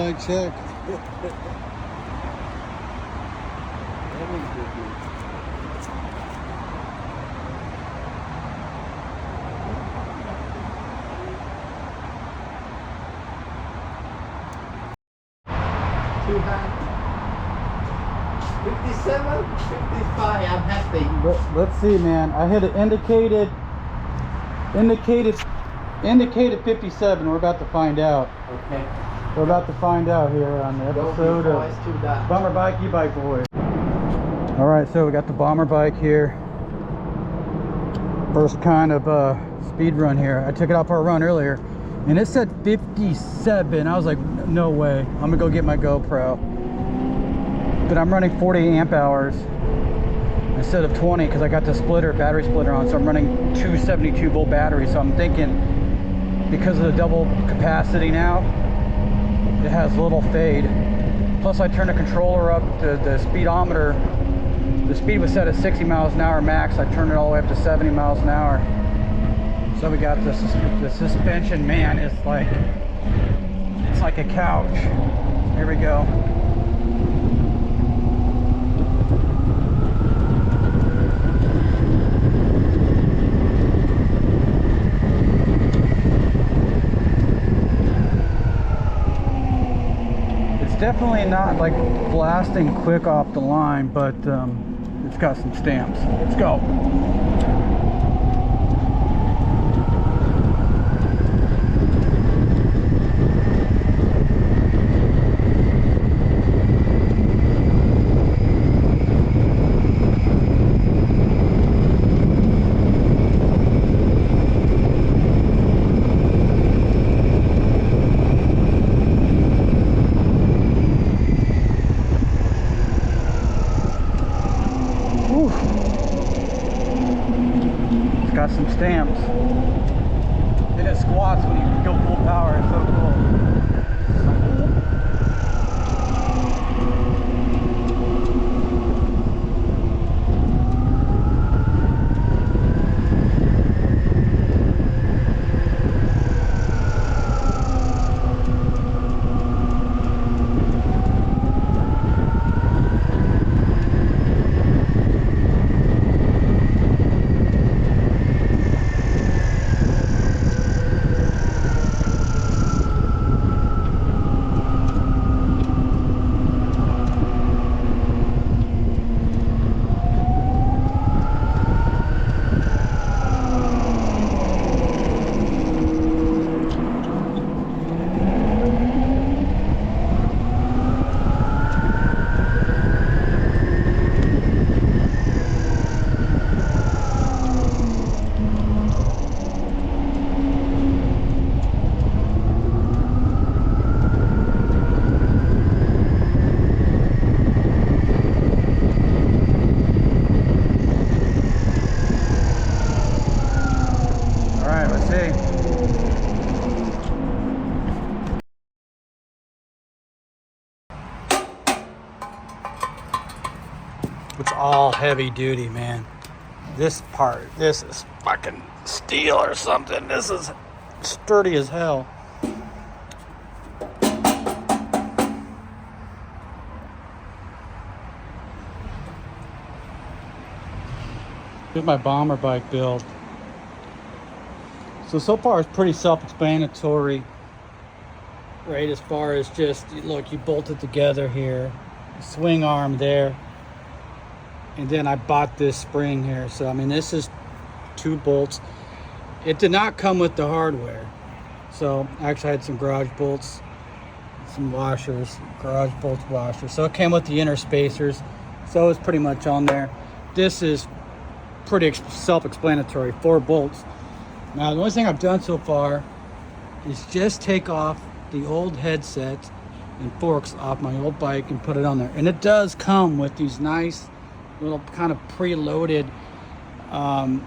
I check. Too high. 57, 55, I'm happy. Let's see, man. I hit an indicated 57. We're about to find out. Okay. We're about to find out here on the episode of Bomber Bike E-Bike Boys. All right, so we got the Bomber Bike here. First kind of speed run here. I took it out for a run earlier, and it said 57. I was like, no way. I'm gonna go get my GoPro. But I'm running 40 amp hours instead of 20 because I got the battery splitter on. So I'm running 272 volt batteries. So I'm thinking because of the double capacity now, it has little fade. Plus I turned the controller up, the speedometer, the speed was set at 60 miles an hour max. I turned it all the way up to 70 miles an hour. So we got the suspension, man, it's like a couch. Here we go. Definitely not like blasting quick off the line, but it's got some stamps. Let's go. Got some stamps. And it squats when you go full power. It's so cool. It's all heavy duty, man. This is fucking steel or something. This is sturdy as hell. Here's my Bomber Bike build. So far it's pretty self-explanatory, right? As far as just, look, you bolt it together here, swing arm there, and then I bought this spring here. So I mean, this is 2 bolts. It did not come with the hardware. So I actually had some garage bolts, some washers, garage bolts washers. So it came with the inner spacers. So it's pretty much on there. This is pretty self-explanatory, 4 bolts. Now the only thing I've done so far is just take off the old headset and forks off my old bike and put it on there. And it does come with these nice little kind of preloaded I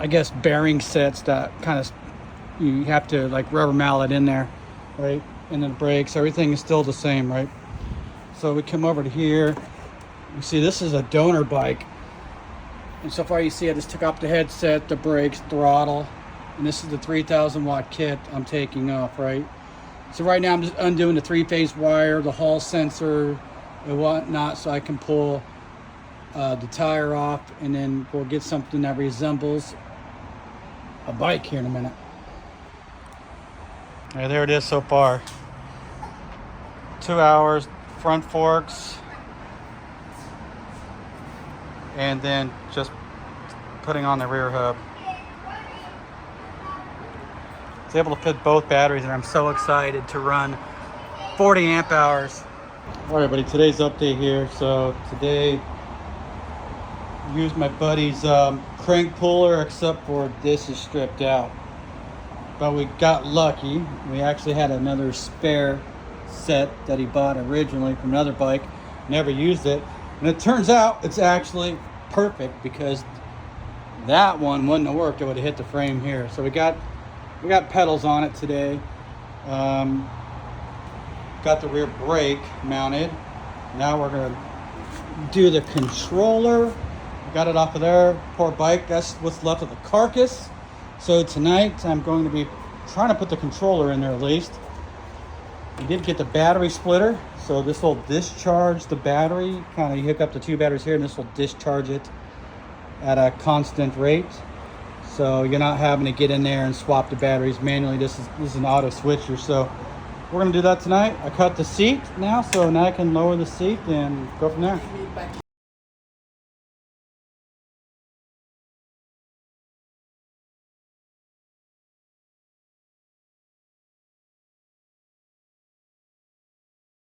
guess bearing sets that kind of you have to like rubber mallet in there, right? And then brakes, everything is still the same, right? So we come over to here. You see this is a donor bike, and so far you see I just took off the headset, the brakes, throttle, and this is the 3,000 watt kit I'm taking off, right? So right now I'm just undoing the 3-phase wire, the hall sensor and whatnot, so I can pull the tire off, and then we'll get something that resembles a bike here in a minute. All right, there it is so far. 2 hours, front forks, and then just putting on the rear hub. It's able to fit both batteries, and I'm so excited to run 40 amp hours. All right, everybody, today's update here. So today, used my buddy's crank puller, except for this is stripped out. But we got lucky. We actually had another spare set that he bought originally from another bike. Never used it. And it turns out it's actually perfect, because that one wouldn't have worked. It would have hit the frame here. So we got pedals on it today. Got the rear brake mounted. Now we're gonna do the controller. Got it off of there. Poor bike. That's what's left of the carcass. So tonight I'm going to be trying to put the controller in there at least. We did get the battery splitter, so this will discharge the battery. Kind of, you hook up the 2 batteries here, and this will discharge it at a constant rate. So you're not having to get in there and swap the batteries manually. This is an auto switcher. So we're gonna do that tonight. I cut the seat now, so now I can lower the seat and go from there.